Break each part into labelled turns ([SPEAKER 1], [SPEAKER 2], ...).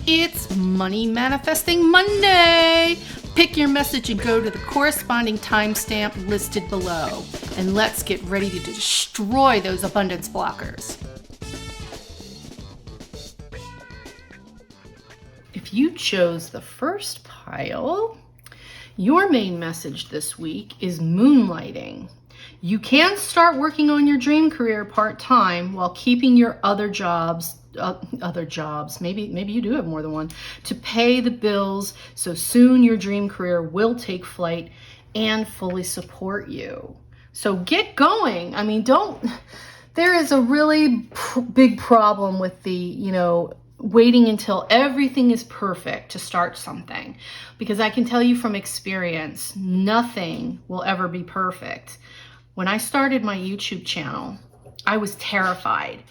[SPEAKER 1] It's Money Manifesting Monday. Pick your message and go to the corresponding timestamp listed below. And let's get ready to destroy those abundance blockers. If you chose the first pile, your main message this week is moonlighting. You can start working on your dream career part-time while keeping your other jobs, maybe you do have more than one, to pay the bills, so soon your dream career will take flight and fully support you. So get going. I mean, there is a really big problem with the, waiting until everything is perfect to start something. Because I can tell you from experience, nothing will ever be perfect. When I started my YouTube channel, I was terrified.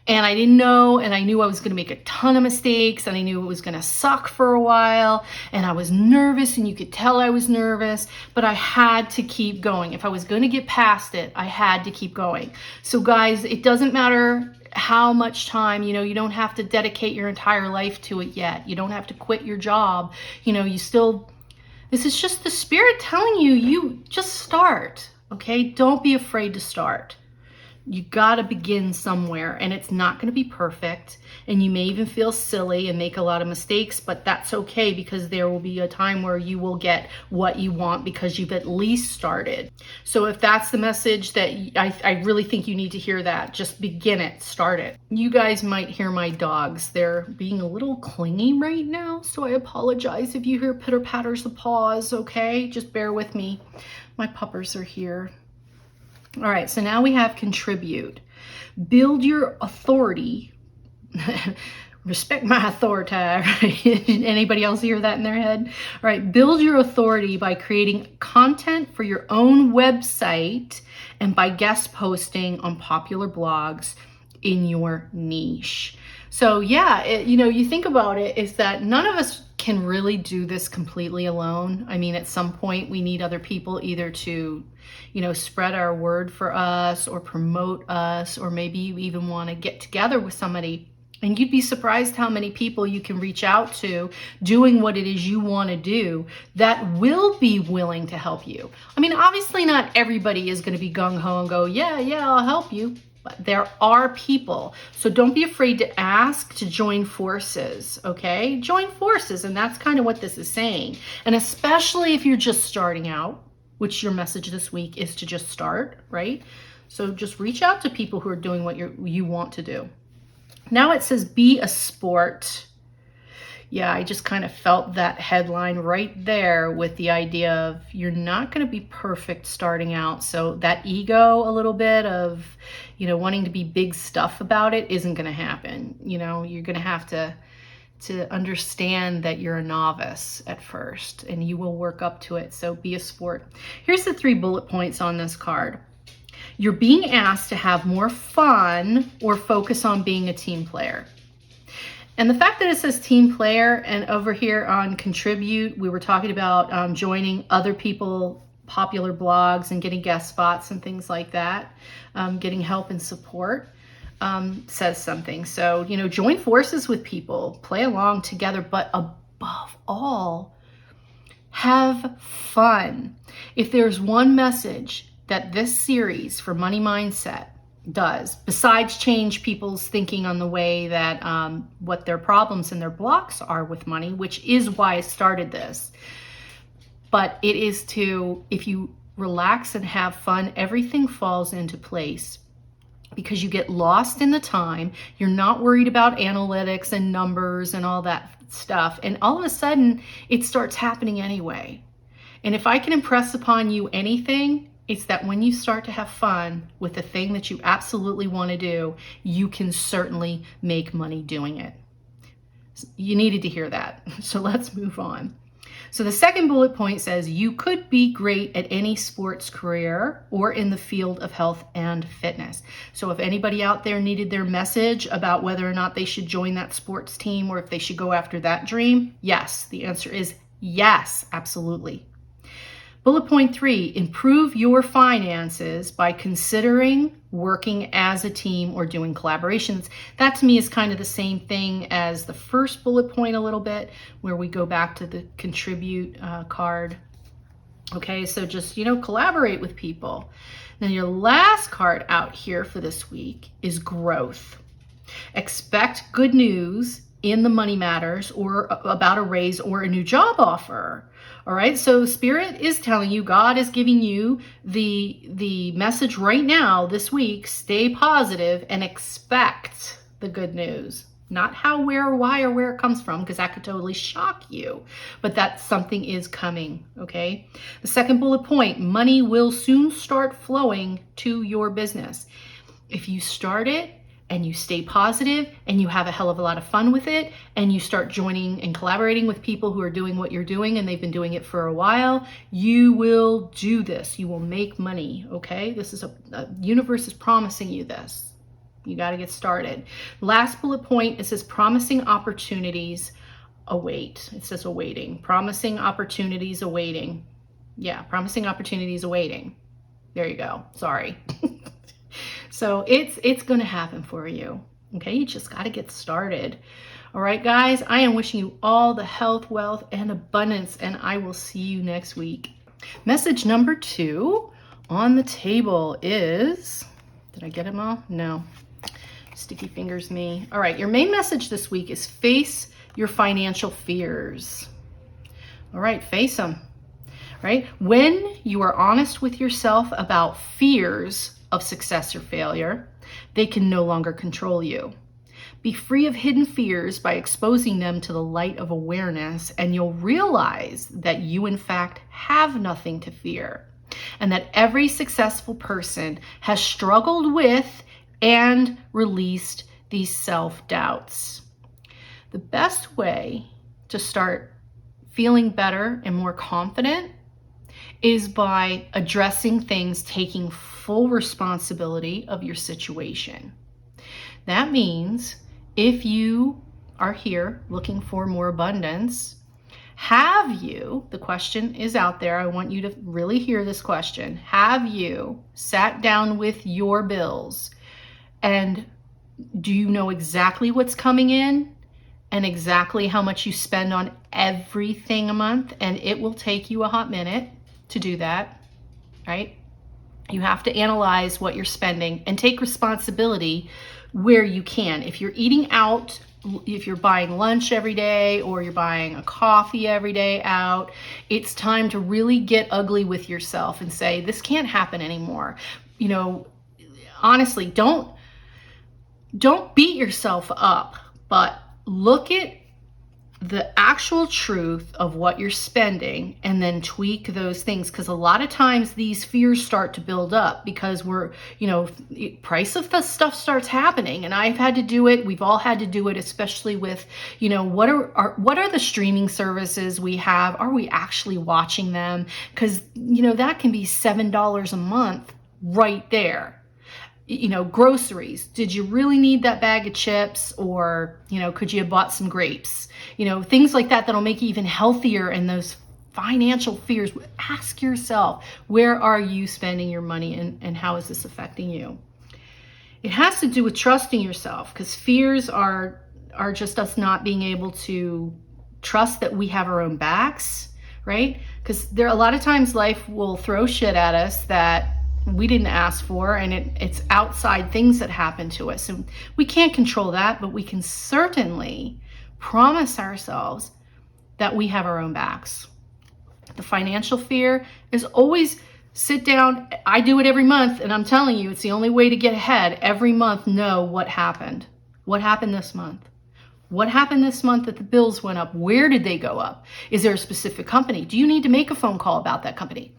[SPEAKER 1] And I didn't know, and I knew I was going to make a ton of mistakes, and I knew it was going to suck for a while, and I was nervous, and you could tell I was nervous, but I had to keep going. If I was going to get past it, I had to keep going. So guys, it doesn't matter how much time, you don't have to dedicate your entire life to it yet. You don't have to quit your job. This is just the spirit telling you just start, okay? Don't be afraid to start. You got to begin somewhere, and it's not going to be perfect, and you may even feel silly and make a lot of mistakes, but that's okay, because there will be a time where you will get what you want because you've at least started. So if that's the message that I really think you need to hear, that just begin it, start it. You guys might hear my dogs. They're being a little clingy right now, so I apologize if you hear pitter patters of paws, okay? Just bear with me. My puppers are here. All right, so now we have contribute. Build your authority. Respect my authority, right? Anybody else hear that in their head? All right, build your authority by creating content for your own website and by guest posting on popular blogs in your niche. So yeah, you think about it, is that none of us can really do this completely alone. I mean, at some point we need other people either to, spread our word for us or promote us, or maybe you even want to get together with somebody. And you'd be surprised how many people you can reach out to doing what it is you want to do that will be willing to help you. I mean, obviously not everybody is going to be gung-ho and go, yeah, I'll help you. But there are people. So don't be afraid to ask to join forces, okay? Join forces, and that's kind of what this is saying. And especially if you're just starting out, which your message this week is to just start, right? So just reach out to people who are doing what you want to do. Now it says, be a sport. Yeah, I just kind of felt that headline right there with the idea of you're not going to be perfect starting out. So that ego a little bit of, wanting to be big stuff about it isn't going to happen. You're going to have to understand that you're a novice at first, and you will work up to it. So be a sport. Here's the 3 bullet points on this card. You're being asked to have more fun or focus on being a team player. And the fact that it says team player, and over here on contribute, we were talking about joining other people, popular blogs, and getting guest spots and things like that, getting help and support, says something. So, join forces with people, play along together, but above all, have fun. If there's one message that this series for Money Mindset does, besides change people's thinking on the way that what their problems and their blocks are with money, which is why I started this, but it is to, if you relax and have fun, everything falls into place, because you get lost in the time. You're not worried about analytics and numbers and all that stuff, and all of a sudden it starts happening anyway. And if I can impress upon you anything, it's that when you start to have fun with the thing that you absolutely want to do, you can certainly make money doing it. You needed to hear that. So let's move on. So the second bullet point says, you could be great at any sports career or in the field of health and fitness. So if anybody out there needed their message about whether or not they should join that sports team or if they should go after that dream, yes, the answer is yes, absolutely. Bullet point 3, improve your finances by considering working as a team or doing collaborations. That to me is kind of the same thing as the first bullet point a little bit, where we go back to the contribute card. Okay, so just, collaborate with people. Now your last card out here for this week is growth. Expect good news in the money matters or about a raise or a new job offer. All right, so Spirit is telling you, God is giving you the message right now this week. Stay positive and expect the good news. Not how, where, or why, or where it comes from, because that could totally shock you. But that something is coming, okay? The second bullet point, money will soon start flowing to your business. If you start it and you stay positive and you have a hell of a lot of fun with it and you start joining and collaborating with people who are doing what you're doing and they've been doing it for a while, you will do this. You will make money, okay? This is the universe is promising you this. You got to get started. Last bullet point, it says promising opportunities await. It says awaiting. Promising opportunities awaiting. Yeah, promising opportunities awaiting. There you go. Sorry. So it's going to happen for you. Okay, you just got to get started. All right, guys, I am wishing you all the health, wealth, and abundance, and I will see you next week. Message number 2 on the table is, did I get them all? No. Sticky fingers me. All right, your main message this week is face your financial fears. All right, face them. Right? When you are honest with yourself about fears of success or failure, they can no longer control you. Be free of hidden fears by exposing them to the light of awareness, and you'll realize that you, in fact, have nothing to fear, and that every successful person has struggled with and released these self-doubts. The best way to start feeling better and more confident is by addressing things, taking full responsibility of your situation. That means if you are here looking for more abundance, the question is out there, I want you to really hear this question. Have you sat down with your bills? And do you know exactly what's coming in and exactly how much you spend on everything a month? And it will take you a hot minute to do that, right? You have to analyze what you're spending and take responsibility where you can. If you're eating out, if you're buying lunch every day or you're buying a coffee every day out, it's time to really get ugly with yourself and say, this can't happen anymore. Honestly, don't beat yourself up, but look at the actual truth of what you're spending and then tweak those things. Because a lot of times these fears start to build up because price of the stuff starts happening. And I've had to do it. We've all had to do it, especially with, what are the streaming services we have? Are we actually watching them? Because, that can be $7 a month right there. Groceries. Did you really need that bag of chips? Or, could you have bought some grapes? Things like that that'll make you even healthier. And those financial fears, ask yourself, where are you spending your money and how is this affecting you? It has to do with trusting yourself, because fears are just us not being able to trust that we have our own backs, right? Because a lot of times life will throw shit at us that we didn't ask for, and it's outside things that happen to us. And we can't control that, but we can certainly promise ourselves that we have our own backs. The financial fear is always sit down. I do it every month, and I'm telling you, it's the only way to get ahead. Every month, know what happened. What happened this month? What happened this month that the bills went up? Where did they go up? Is there a specific company? Do you need to make a phone call about that company?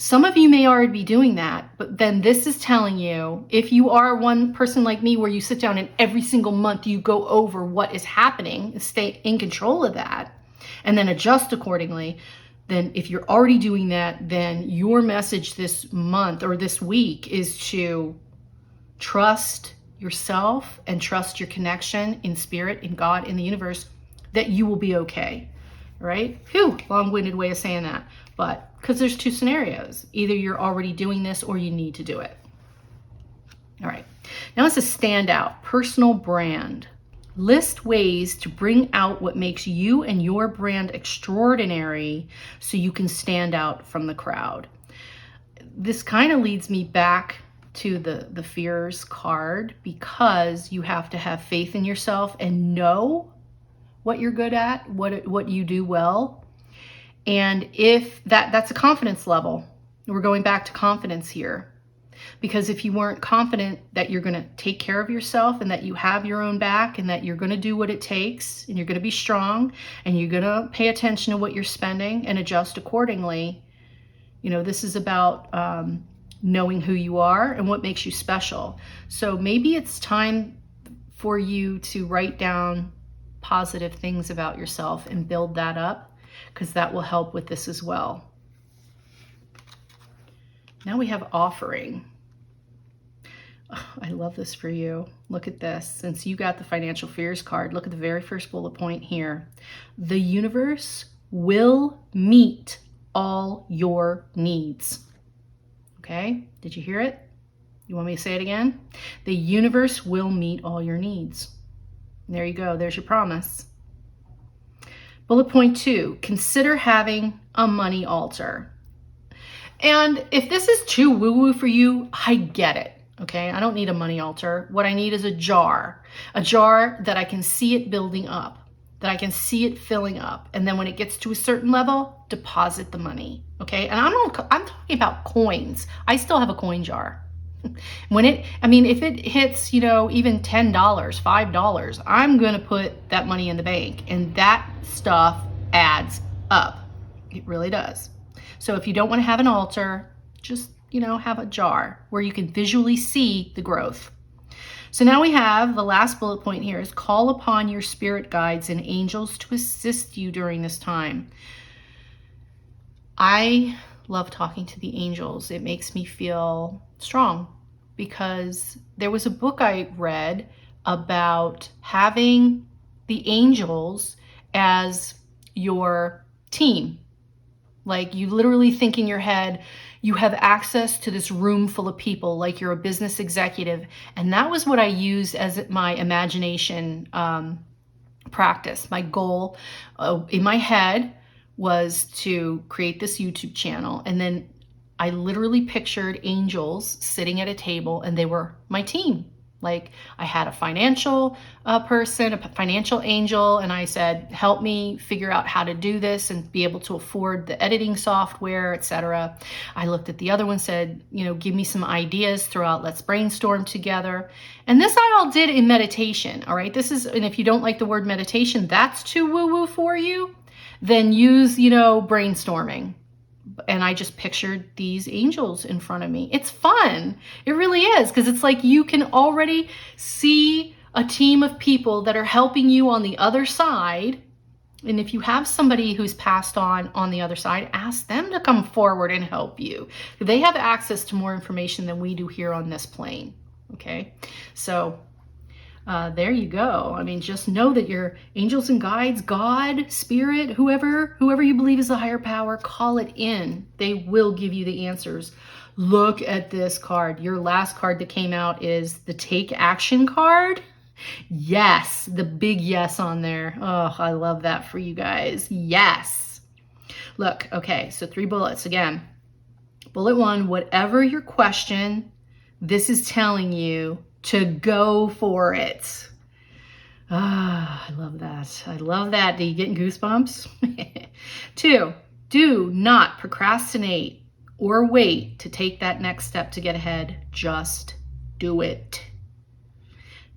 [SPEAKER 1] Some of you may already be doing that, but then this is telling you, if you are one person like me where you sit down and every single month you go over what is happening and stay in control of that and then adjust accordingly, then if you're already doing that, then your message this month or this week is to trust yourself and trust your connection in spirit, in God, in the universe, that you will be okay. right? Phew, long-winded way of saying that. But because there's two scenarios. Either you're already doing this or you need to do it. All right. Now it's a standout, personal brand. List ways to bring out what makes you and your brand extraordinary so you can stand out from the crowd. This kind of leads me back to the fears card, because you have to have faith in yourself and know what you're good at, what you do well. And if that's a confidence level. We're going back to confidence here. Because if you weren't confident that you're going to take care of yourself and that you have your own back and that you're going to do what it takes and you're going to be strong and you're going to pay attention to what you're spending and adjust accordingly, you know, this is about knowing who you are and what makes you special. So maybe it's time for you to write down positive things about yourself and build that up, because that will help with this as well. Now we have offering. Oh, I love this for you. Look at this. Since you got the financial fears card, look at the very first bullet point here. The universe will meet all your needs. Okay? Did you hear it? You want me to say it again? The universe will meet all your needs. There you go. There's your promise. Bullet point 2, consider having a money altar. And if this is too woo-woo for you, I get it. Okay, I don't need a money altar. What I need is a jar that I can see it building up, that I can see it filling up. And then when it gets to a certain level, deposit the money. Okay, and I'm talking about coins. I still have a coin jar. If it hits, even $10, $5, I'm going to put that money in the bank, and that stuff adds up. It really does. So if you don't want to have an altar, just, have a jar where you can visually see the growth. So now we have the last bullet point here is call upon your spirit guides and angels to assist you during this time. I love talking to the angels. It makes me feel strong, because there was a book I read about having the angels as your team. Like, you literally think in your head, you have access to this room full of people, like you're a business executive. And that was what I used as my imagination practice. My goal in my head was to create this YouTube channel. And then I literally pictured angels sitting at a table, and they were my team. Like, I had a financial person, a financial angel, and I said, help me figure out how to do this and be able to afford the editing software, etc. I looked at the other one, said, give me some ideas throughout, let's brainstorm together. And this I all did in meditation, all right? And if you don't like the word meditation, that's too woo-woo for you, then use, brainstorming. And I just pictured these angels in front of me. It's fun. It really is, because it's like you can already see a team of people that are helping you on the other side. And if you have somebody who's passed on the other side, ask them to come forward and help you. They have access to more information than we do here on this plane. Okay, so there you go. Just know that your angels and guides, God, spirit, whoever you believe is a higher power, call it in. They will give you the answers. Look at this card. Your last card that came out is the Take Action card. Yes, the big yes on there. Oh, I love that for you guys. Yes. Look, okay, so 3 bullets again. Bullet 1, whatever your question, this is telling you to go for it. I love that. I love that. Are you getting goosebumps? 2, do not procrastinate or wait to take that next step to get ahead. Just do it.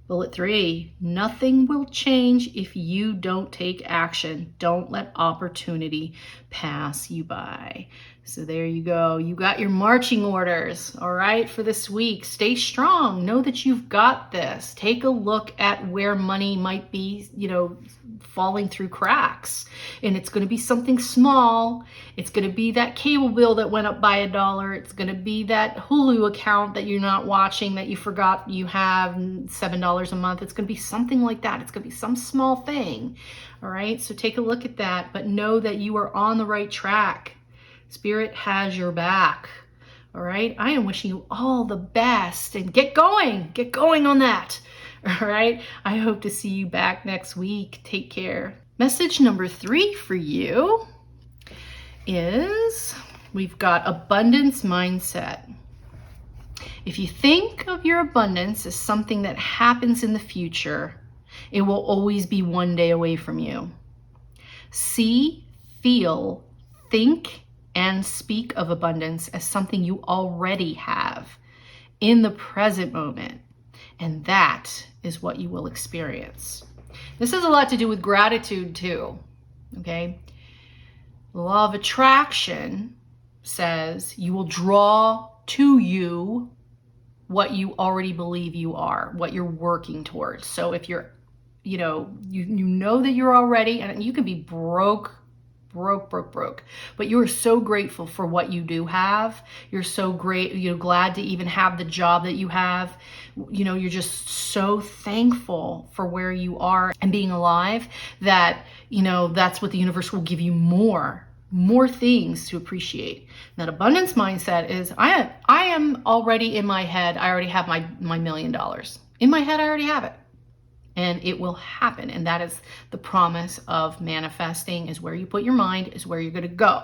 [SPEAKER 1] Bullet 3, nothing will change if you don't take action. Don't let opportunity pass you by. So there you go. You got your marching orders, all right, for this week. Stay strong. Know that you've got this. Take a look at where money might be, falling through cracks. And it's going to be something small. It's going to be that cable bill that went up by $1. It's going to be that Hulu account that you're not watching that you forgot you have, $7 a month. It's going to be something like that. It's going to be some small thing. All right. So take a look at that, but know that you are on the right track. Spirit has your back. All right. I am wishing you all the best and get going on that. All right. I hope to see you back next week. Take care. Message number 3 for you is we've got abundance mindset. If you think of your abundance as something that happens in the future, it will always be one day away from you. See, feel, think, and speak of abundance as something you already have in the present moment. And that is what you will experience. This has a lot to do with gratitude too, okay? The law of attraction says you will draw to you what you already believe you are, what you're working towards. So if you're, you know that you're already, and you can be broke, but you are so grateful for what you do have. You're so great, you're glad to even have the job that you have. You're just so thankful for where you are and being alive that, that's what the universe will give you more things to appreciate. That abundance mindset is, I am already in my head. I already have my $1 million. In my head, I already have it. And it will happen. And that is the promise of manifesting, is where you put your mind is where you're going to go.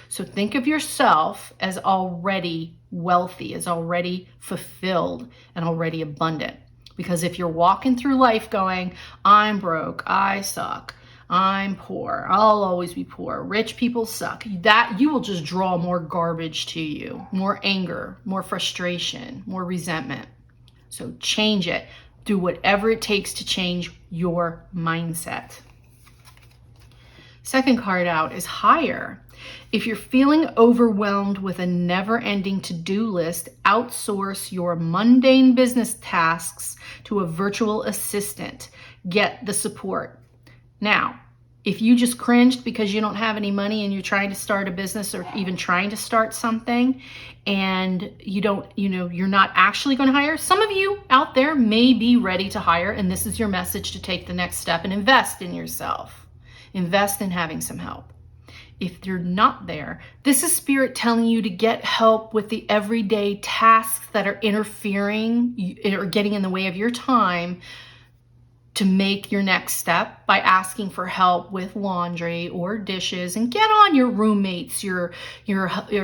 [SPEAKER 1] So think of yourself as already wealthy, as already fulfilled, and already abundant. Because if you're walking through life going, I'm broke, I suck, I'm poor, I'll always be poor, rich people suck, that you will just draw more garbage to you, more anger, more frustration, more resentment. So change it. Do whatever it takes to change your mindset. Second card out is hire. If you're feeling overwhelmed with a never-ending to-do list, outsource your mundane business tasks to a virtual assistant. Get the support. Now, if you just cringed because you don't have any money and you're trying to start a business or even trying to start something and you're not actually going to hire, some of you out there may be ready to hire, and this is your message to take the next step and invest in yourself. Invest in having some help. If you're not there, this is Spirit telling you to get help with the everyday tasks that are interfering or getting in the way of your time to make your next step by asking for help with laundry or dishes, and get on your roommates, your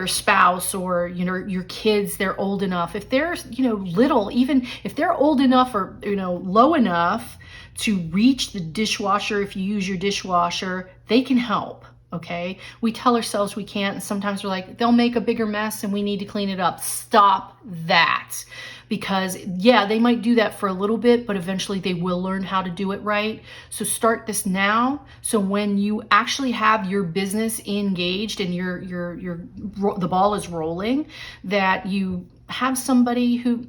[SPEAKER 1] spouse, or your kids. They're old enough. If they're little, even if they're old enough or low enough to reach the dishwasher, if you use your dishwasher, they can help. Okay, we tell ourselves we can't, and sometimes we're like, they'll make a bigger mess and we need to clean it up. Stop that. Because they might do that for a little bit, but eventually they will learn how to do it right. So start this now. So when you actually have your business engaged and the ball is rolling, that you have somebody who,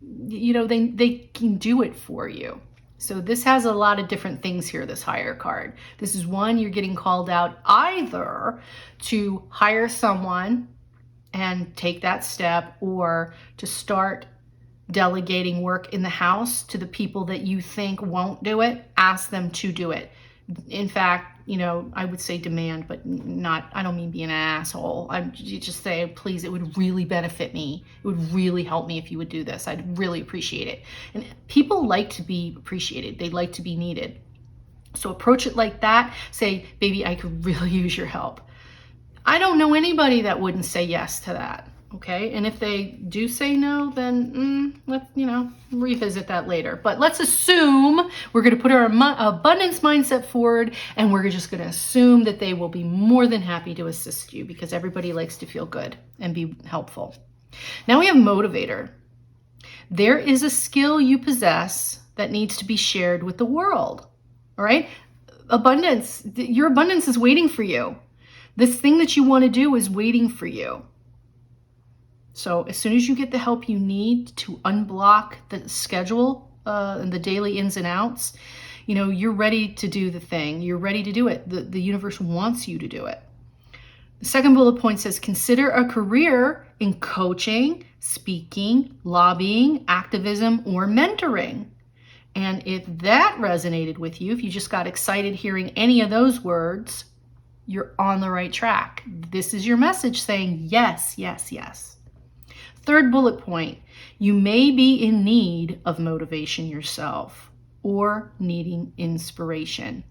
[SPEAKER 1] they can do it for you. So this has a lot of different things here, this hire card. This is one, you're getting called out either to hire someone and take that step, or to start delegating work in the house to the people that you think won't do it. Ask them to do it. In fact, I would say demand, but I don't mean being an asshole. You just say, please, it would really benefit me. It would really help me if you would do this. I'd really appreciate it. And people like to be appreciated. They like to be needed. So approach it like that. Say, baby, I could really use your help. I don't know anybody that wouldn't say yes to that. Okay, and if they do say no, then let's revisit that later. But let's assume we're going to put our abundance mindset forward, and we're just going to assume that they will be more than happy to assist you, because everybody likes to feel good and be helpful. Now we have motivator. There is a skill you possess that needs to be shared with the world. All right, abundance. Your abundance is waiting for you. This thing that you want to do is waiting for you. So as soon as you get the help you need to unblock the schedule and the daily ins and outs, you're ready to do the thing. You're ready to do it. The universe wants you to do it. The second bullet point says, consider a career in coaching, speaking, lobbying, activism, or mentoring. And if that resonated with you, if you just got excited hearing any of those words, you're on the right track. This is your message saying yes, yes, yes. Third bullet point, you may be in need of motivation yourself or needing inspiration.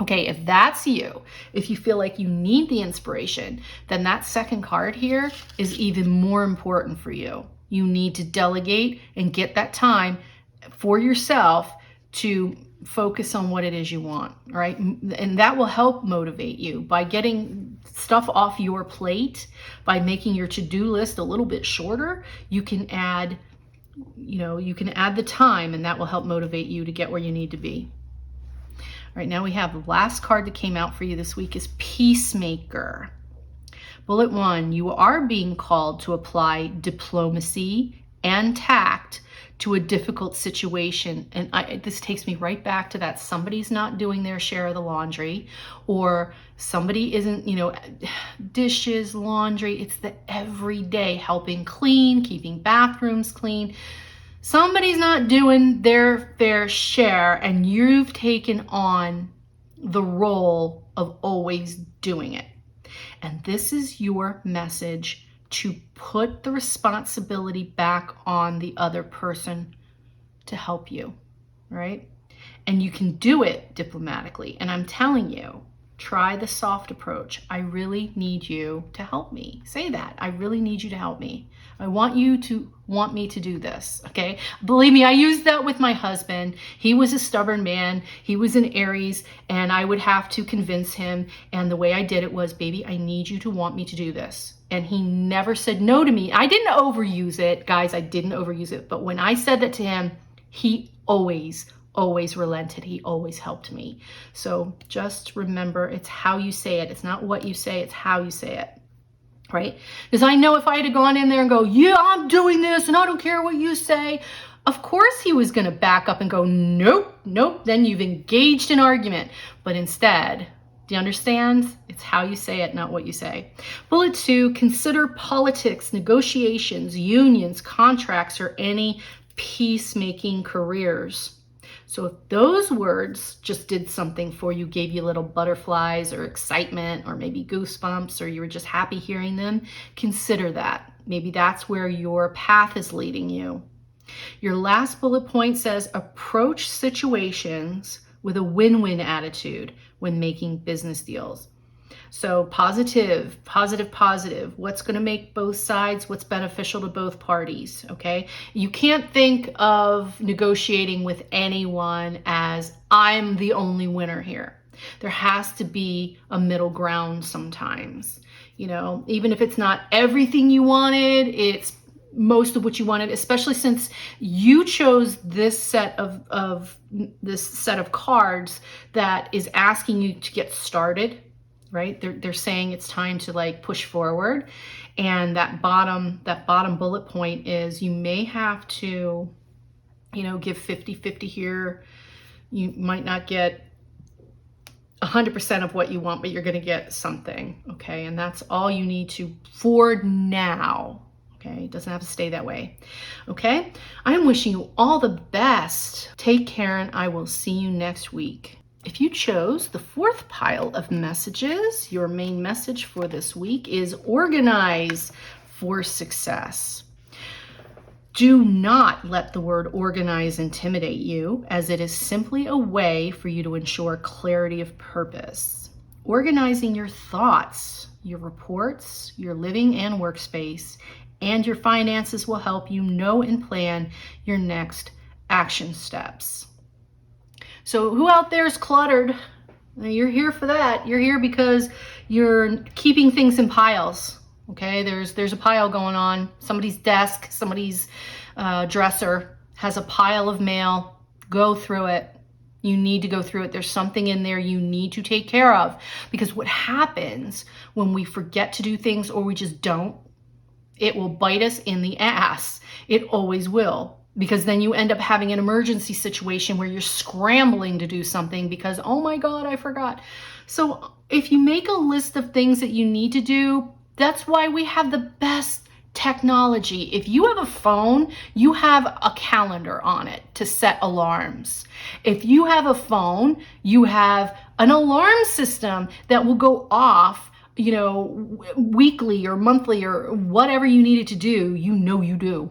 [SPEAKER 1] Okay, if that's you, if you feel like you need the inspiration, then that second card here is even more important for you. You need to delegate and get that time for yourself to focus on what it is you want, right? And that will help motivate you by getting stuff off your plate, by making your to-do list a little bit shorter. You can add the time, and that will help motivate you to get where you need to be. All right, now we have the last card that came out for you this week is Peacemaker. Bullet 1, you are being called to apply diplomacy and tact to a difficult situation. And this takes me right back to that somebody's not doing their share of the laundry, or somebody isn't, dishes, laundry. It's the everyday helping clean, keeping bathrooms clean. Somebody's not doing their fair share, and you've taken on the role of always doing it. And this is your message to put the responsibility back on the other person to help you, right? And you can do it diplomatically. And I'm telling you, try the soft approach. I really need you to help me. Say that. I really need you to help me. I want you to want me to do this, okay? Believe me, I used that with my husband. He was a stubborn man. He was an Aries, and I would have to convince him. And the way I did it was, baby, I need you to want me to do this. And he never said no to me. I didn't overuse it, guys. I didn't overuse it. But when I said that to him, he always relented. He always helped me. So just remember, it's how you say it. It's not what you say, it's how you say it, right? Because I know if I had gone in there and go, yeah, I'm doing this and I don't care what you say, of course he was going to back up and go, nope. Then you've engaged an argument. But instead, do you understand? It's how you say it, not what you say. Bullet 2, consider politics, negotiations, unions, contracts, or any peacemaking careers. So if those words just did something for you, gave you little butterflies or excitement or maybe goosebumps, or you were just happy hearing them, consider that. Maybe that's where your path is leading you. Your last bullet point says, approach situations with a win-win attitude when making business deals. So positive. What's going to make both sides, what's beneficial to both parties, okay? You can't think of negotiating with anyone as I'm the only winner here. There has to be a middle ground sometimes. Even if it's not everything you wanted, it's most of what you wanted, especially since you chose this set of cards that is asking you to get started. Right? They're saying it's time to push forward. And that bottom bullet point is you may have to, give 50-50 here. You might not get 100% of what you want, but you're going to get something. Okay. And that's all you need to for now. Okay. It doesn't have to stay that way. Okay. I'm wishing you all the best. Take care, and I will see you next week. If you chose the fourth pile of messages, your main message for this week is organize for success. Do not let the word organize intimidate you, as it is simply a way for you to ensure clarity of purpose. Organizing your thoughts, your reports, your living and workspace, and your finances will help you know and plan your next action steps. So who out there is cluttered? You're here for that. You're here because you're keeping things in piles. Okay, there's a pile going on. Somebody's desk, somebody's dresser has a pile of mail. Go through it. You need to go through it. There's something in there you need to take care of, because what happens when we forget to do things or we just don't, it will bite us in the ass. It always will, because then you end up having an emergency situation where you're scrambling to do something because, oh my God, I forgot. So if you make a list of things that you need to do, that's why we have the best technology. If you have a phone, you have a calendar on it to set alarms. If you have a phone, you have an alarm system that will go off, weekly or monthly or whatever you need it to do, you do.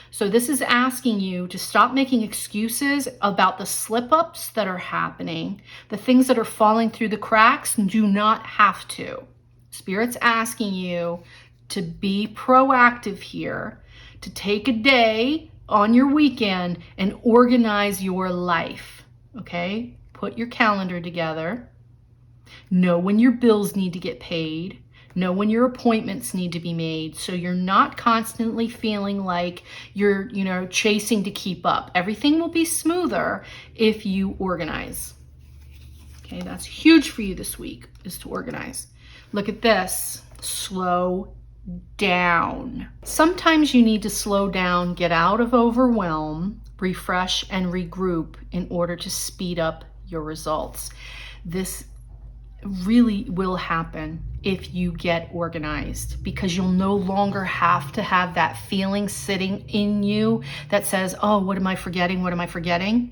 [SPEAKER 1] So this is asking you to stop making excuses about the slip-ups that are happening, the things that are falling through the cracks. Do not have to. Spirit's asking you to be proactive here, to take a day on your weekend and organize your life, okay? Put your calendar together. Know when your bills need to get paid. Know when your appointments need to be made, so you're not constantly feeling like you're, chasing to keep up. Everything will be smoother if you organize. Okay, that's huge for you this week, is to organize. Look at this. Slow down. Sometimes you need to slow down, get out of overwhelm, refresh, and regroup in order to speed up your results. This really will happen if you get organized, because you'll no longer have to have that feeling sitting in you that says, oh, what am I forgetting? What am I forgetting?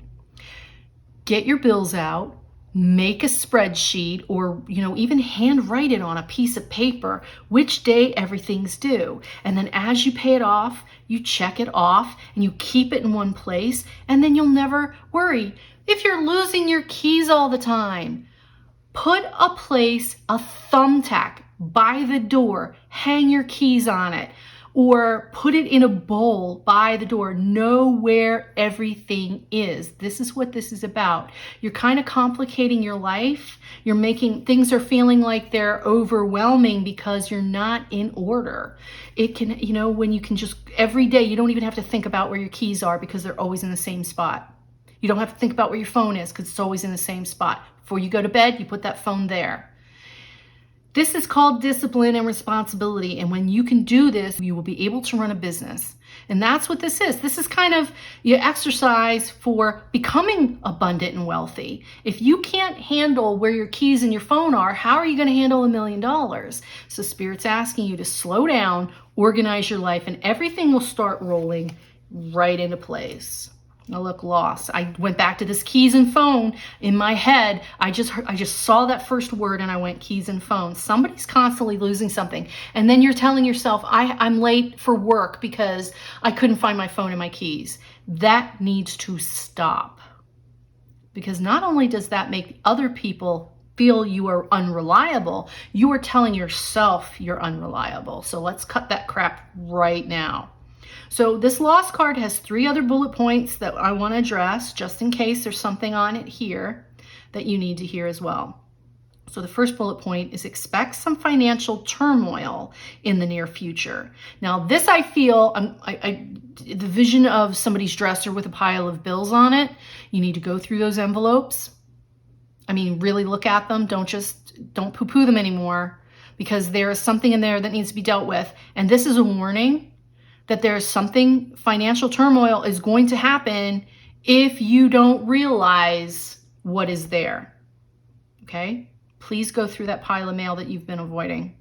[SPEAKER 1] Get your bills out. Make a spreadsheet, or even handwrite it on a piece of paper which day everything's due. And then as you pay it off, you check it off and you keep it in one place, and then you'll never worry. If you're losing your keys all the time, put a thumbtack by the door, hang your keys on it, or put it in a bowl by the door. Know where everything is. This is what this is about. You're kind of complicating your life. You're making things are feeling like they're overwhelming because you're not in order. It can, when you can just every day, you don't even have to think about where your keys are because they're always in the same spot. You don't have to think about where your phone is because it's always in the same spot. Before you go to bed, you put that phone there. This is called discipline and responsibility. And when you can do this, you will be able to run a business. And that's what this is. This is kind of your exercise for becoming abundant and wealthy. If you can't handle where your keys and your phone are, how are you going to handle $1 million? So Spirit's asking you to slow down, organize your life, and everything will start rolling right into place. I look lost. I went back to this keys and phone in my head. I just saw that first word and I went keys and phone. Somebody's constantly losing something. And then you're telling yourself, I'm late for work because I couldn't find my phone and my keys. That needs to stop. Because not only does that make other people feel you are unreliable, you are telling yourself you're unreliable. So let's cut that crap right now. So this lost card has 3 other bullet points that I want to address, just in case there's something on it here that you need to hear as well. So the first bullet point is expect some financial turmoil in the near future. Now this I feel, the vision of somebody's dresser with a pile of bills on it, you need to go through those envelopes. Really look at them. Don't poo-poo them anymore, because there is something in there that needs to be dealt with. And this is a warning that there's something, financial turmoil is going to happen if you don't realize what is there. Okay? Please go through that pile of mail that you've been avoiding.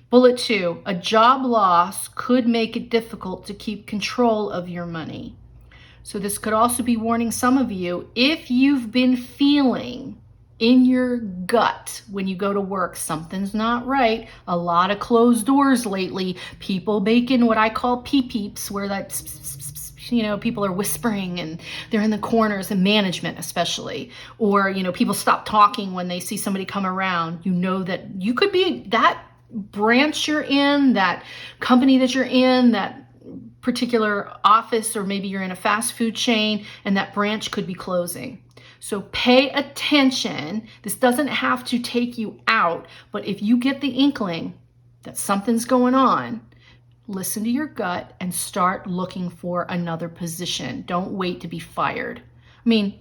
[SPEAKER 1] Bullet 2, a job loss could make it difficult to keep control of your money. So this could also be warning some of you, if you've been feeling in your gut when you go to work, something's not right. A lot of closed doors lately. People making what I call peeps, where that people are whispering and they're in the corners, and management especially. Or, people stop talking when they see somebody come around. You know that you could be that branch you're in, that company that you're in, that particular office, or maybe you're in a fast food chain and that branch could be closing. So pay attention. This doesn't have to take you out, but if you get the inkling that something's going on, listen to your gut and start looking for another position. Don't wait to be fired. I mean,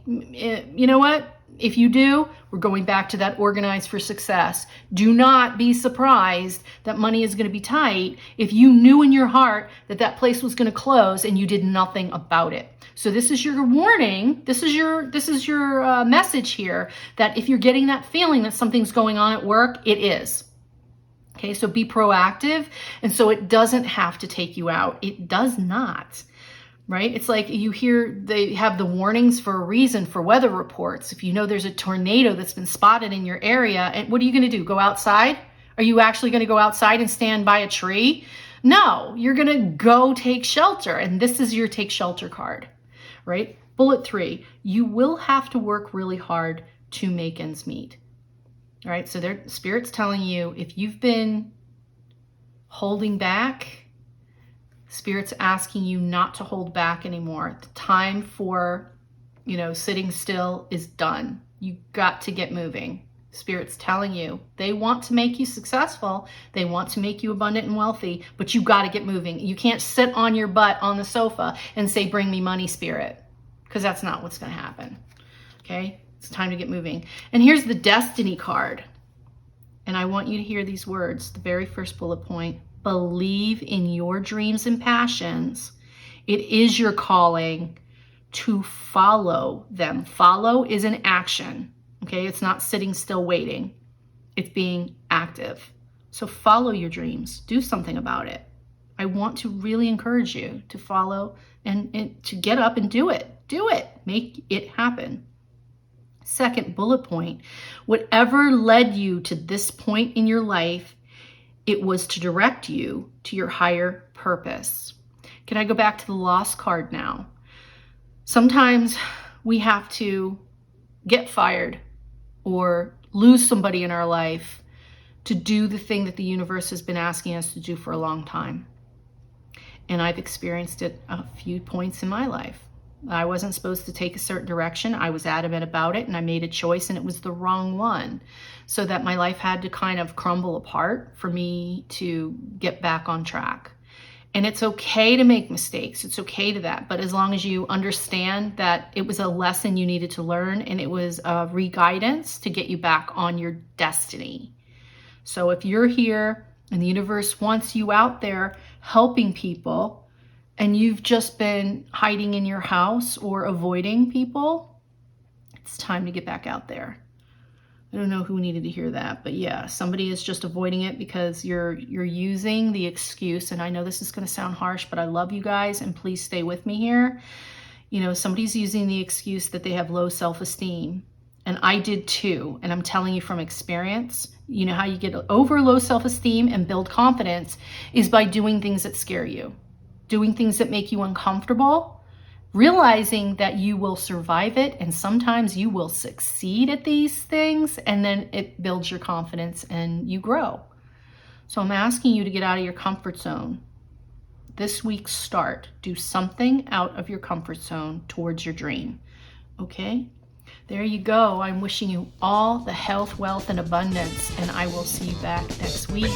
[SPEAKER 1] you know what? If you do, we're going back to that organize for success. Do not be surprised that money is going to be tight if you knew in your heart that that place was going to close and you did nothing about it. So this is your warning. This is your message here, that if you're getting that feeling that something's going on at work, it is. Okay, so be proactive, and so it doesn't have to take you out. It does not. Right? It's like you hear they have the warnings for a reason for weather reports. If you know there's a tornado that's been spotted in your area, and what are you going to do? Go outside? Are you actually going to go outside and stand by a tree? No, you're going to go take shelter. And this is your take shelter card, right? Bullet 3, you will have to work really hard to make ends meet. All right? So their Spirit's telling you, if you've been holding back, Spirit's asking you not to hold back anymore. The time for, sitting still is done. You got to get moving. Spirit's telling you they want to make you successful. They want to make you abundant and wealthy, but you got to get moving. You can't sit on your butt on the sofa and say, bring me money, Spirit, because that's not what's going to happen. Okay? It's time to get moving. And here's the destiny card. And I want you to hear these words, the very first bullet point. Believe in your dreams and passions. It is your calling to follow them. Follow is an action. Okay, it's not sitting still waiting. It's being active. So follow your dreams. Do something about it. I want to really encourage you to follow and to get up and do it. Do it. Make it happen. Second bullet point, whatever led you to this point in your life, it was to direct you to your higher purpose. Can I go back to the lost card now? Sometimes we have to get fired or lose somebody in our life to do the thing that the universe has been asking us to do for a long time. And I've experienced it a few points in my life. I wasn't supposed to take a certain direction. I was adamant about it, and I made a choice, and it was the wrong one. So that my life had to kind of crumble apart for me to get back on track. And it's okay to make mistakes. It's okay to that. But as long as you understand that it was a lesson you needed to learn, and it was a re-guidance to get you back on your destiny. So if you're here and the universe wants you out there helping people, and you've just been hiding in your house or avoiding people, it's time to get back out there. I don't know who needed to hear that, but yeah, somebody is just avoiding it because you're using the excuse, and I know this is going to sound harsh, but I love you guys, and please stay with me here. Somebody's using the excuse that they have low self-esteem, and I did too, and I'm telling you from experience. You know how you get over low self-esteem and build confidence is by doing things that scare you. Doing things that make you uncomfortable, realizing that you will survive it, and sometimes you will succeed at these things, and then it builds your confidence and you grow. So I'm asking you to get out of your comfort zone. This week's start. Do something out of your comfort zone towards your dream. Okay? There you go. I'm wishing you all the health, wealth, and abundance, and I will see you back next week.